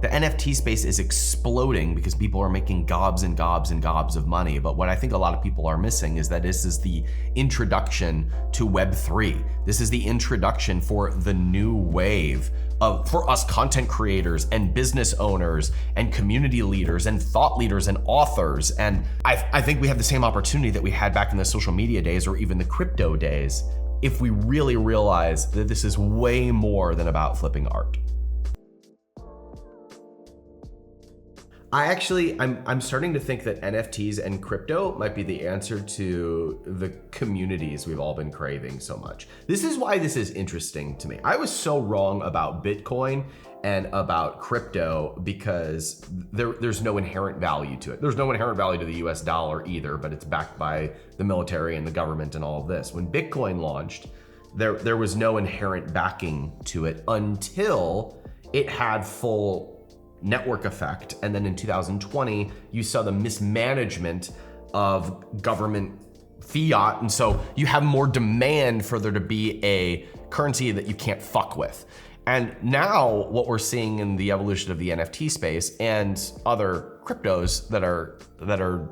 the NFT space is exploding because people are making gobs and gobs and gobs of money. But what I think a lot of people are missing is that this is the introduction to Web3. This is the introduction for the new wave for us content creators and business owners and community leaders and thought leaders and authors. And I think we have the same opportunity that we had back in the social media days or even the crypto days if we really realize that this is way more than about flipping art. I'm starting to think that NFTs and crypto might be the answer to the communities we've all been craving so much. This is why this is interesting to me. I was so wrong about Bitcoin and about crypto because there's no inherent value to it. There's no inherent value to the US dollar either, but it's backed by the military and the government and all of this. When Bitcoin launched, there was no inherent backing to it until it had full network effect. And then in 2020, you saw the mismanagement of government fiat. And so you have more demand for there to be a currency that you can't fuck with. And now what we're seeing in the evolution of the NFT space and other cryptos that are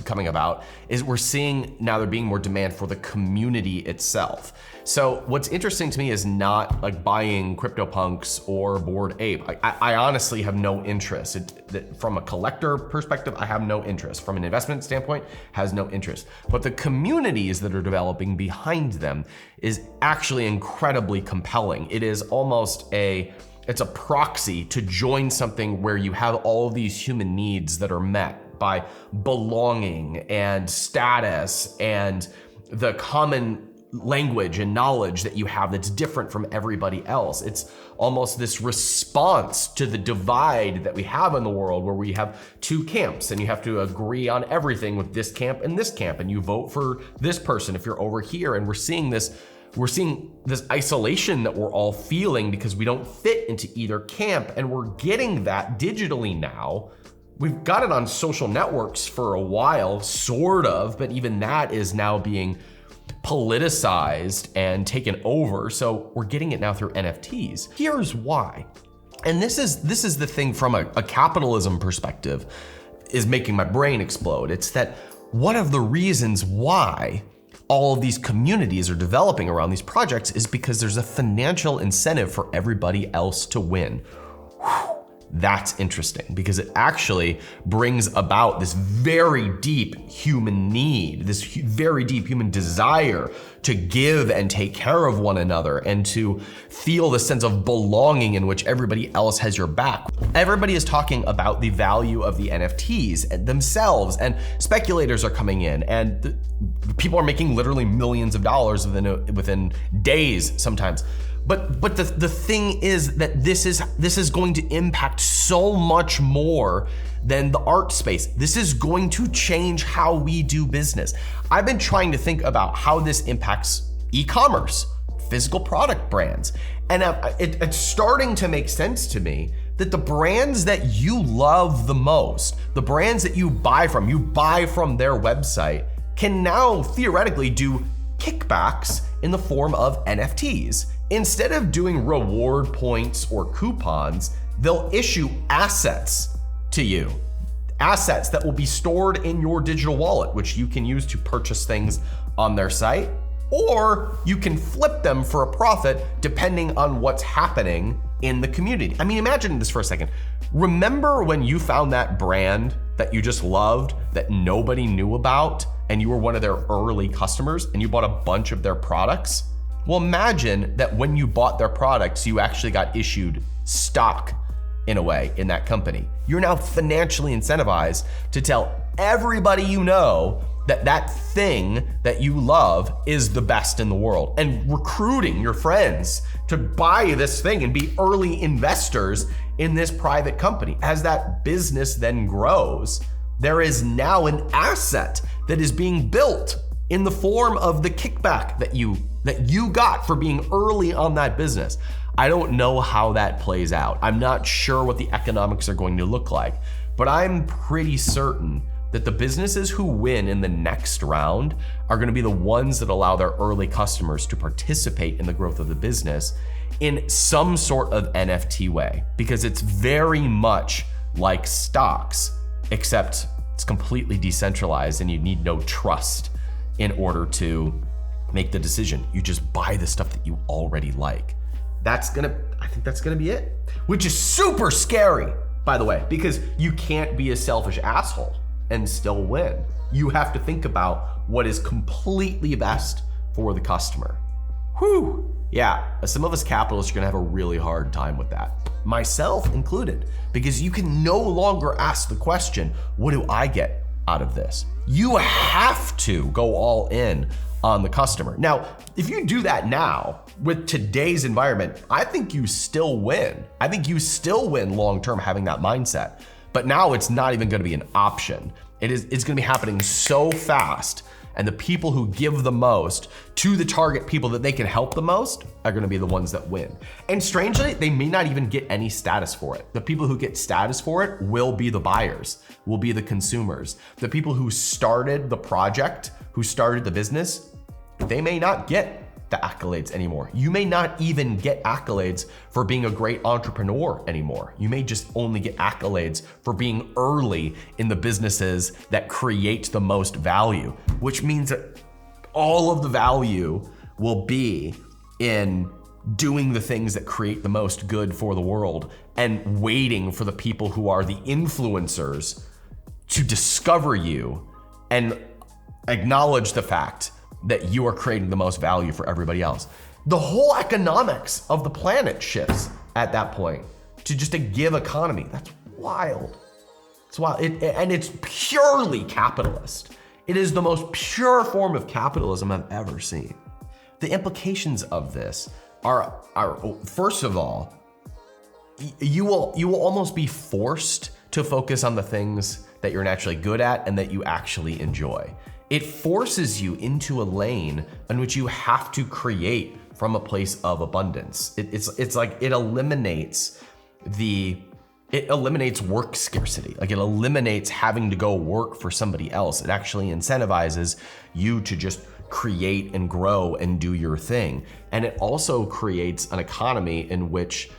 coming about is we're seeing now there being more demand for the community itself. So what's interesting to me is not like buying CryptoPunks or Bored Ape. I honestly have no interest. From a collector perspective, I have no interest. From an investment standpoint, has no interest. But the communities that are developing behind them is actually incredibly compelling. It is almost it's a proxy to join something where you have all of these human needs that are met by belonging and status and the common language and knowledge that you have that's different from everybody else. It's almost this response to the divide that we have in the world where we have two camps and you have to agree on everything with this camp and you vote for this person if you're over here. And we're seeing this isolation that we're all feeling because we don't fit into either camp, and we're getting that digitally now. We've got it on social networks for a while, sort of, but even that is now being politicized and taken over. So we're getting it now through NFTs. Here's why. And this is the thing from a capitalism perspective is making my brain explode. It's that one of the reasons why all of these communities are developing around these projects is because there's a financial incentive for everybody else to win. Whew. That's interesting because it actually brings about this very deep human need, this very deep human desire to give and take care of one another and to feel the sense of belonging in which everybody else has your back. Everybody is talking about the value of the NFTs themselves, and speculators are coming in, and people are making literally millions of dollars within days sometimes. But the thing is that this is going to impact so much more than the art space. This is going to change how we do business. I've been trying to think about how this impacts e-commerce, physical product brands. And it's starting to make sense to me that the brands that you love the most, the brands that you buy from their website, can now theoretically do kickbacks in the form of NFTs. Instead of doing reward points or coupons, they'll issue assets to you. Assets that will be stored in your digital wallet, which you can use to purchase things on their site, or you can flip them for a profit depending on what's happening in the community. I mean, imagine this for a second. Remember when you found that brand that you just loved that nobody knew about and you were one of their early customers and you bought a bunch of their products? Well, imagine that when you bought their products, you actually got issued stock in a way in that company. You're now financially incentivized to tell everybody you know that thing that you love is the best in the world, and recruiting your friends to buy this thing and be early investors in this private company. As that business then grows, there is now an asset that is being built in the form of the kickback that you got for being early on that business. I don't know how that plays out. I'm not sure what the economics are going to look like, but I'm pretty certain that the businesses who win in the next round are going to be the ones that allow their early customers to participate in the growth of the business in some sort of NFT way, because it's very much like stocks, except it's completely decentralized and you need no trust in order to make the decision. You just buy the stuff that you already like. I think that's gonna be it, which is super scary, by the way, because you can't be a selfish asshole and still win. You have to think about what is completely best for the customer. Whew. Yeah, some of us capitalists are gonna have a really hard time with that, myself included, because you can no longer ask the question, what do I get out of this? You have to go all in on the customer. Now, if you do that now with today's environment, I think you still win. I think you still win long-term having that mindset. But now it's not even gonna be an option. It's gonna be happening so fast, and the people who give the most to the target people that they can help the most are gonna be the ones that win. And strangely, they may not even get any status for it. The people who get status for it will be the buyers, will be the consumers. The people who started the project, who started the business, they may not get the accolades anymore. You may not even get accolades for being a great entrepreneur anymore. You may just only get accolades for being early in the businesses that create the most value, which means that all of the value will be in doing the things that create the most good for the world and waiting for the people who are the influencers to discover you and acknowledge the fact that you are creating the most value for everybody else. The whole economics of the planet shifts at that point to just a give economy. That's wild. It's wild, and it's purely capitalist. It is the most pure form of capitalism I've ever seen. The implications of this are first of all, you will almost be forced to focus on the things that you're naturally good at and that you actually enjoy. It forces you into a lane in which you have to create from a place of abundance. It's like it eliminates work scarcity. Like it eliminates having to go work for somebody else. It actually incentivizes you to just create and grow and do your thing. And it also creates an economy in which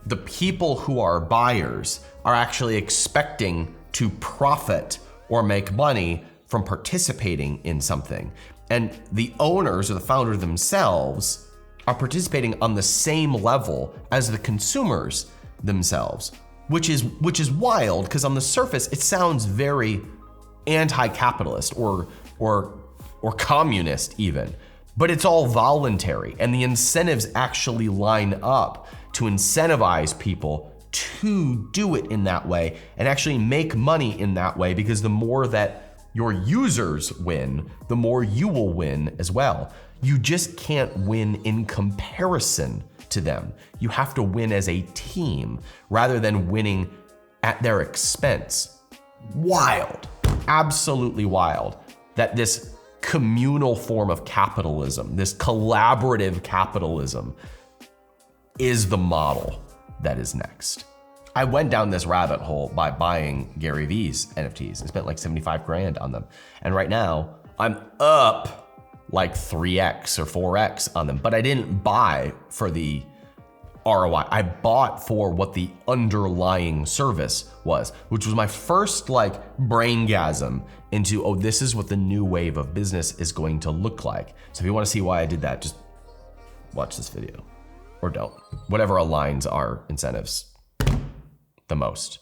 the people who are buyers are actually expecting to profit or make money from participating in something. And the owners or the founders themselves are participating on the same level as the consumers themselves, which is wild, because on the surface it sounds very anti-capitalist or communist even, but it's all voluntary, and the incentives actually line up to incentivize people to do it in that way and actually make money in that way, because the more that your users win, the more you will win as well. You just can't win in comparison to them. You have to win as a team rather than winning at their expense. Wild, absolutely wild, that this communal form of capitalism, this collaborative capitalism, is the model that is next. I went down this rabbit hole by buying Gary V's NFTs. I spent like 75 grand on them. And right now I'm up like 3x or 4x on them, but I didn't buy for the ROI. I bought for what the underlying service was, which was my first like braingasm into, oh, this is what the new wave of business is going to look like. So if you want to see why I did that, just watch this video or don't. Whatever aligns our incentives the most.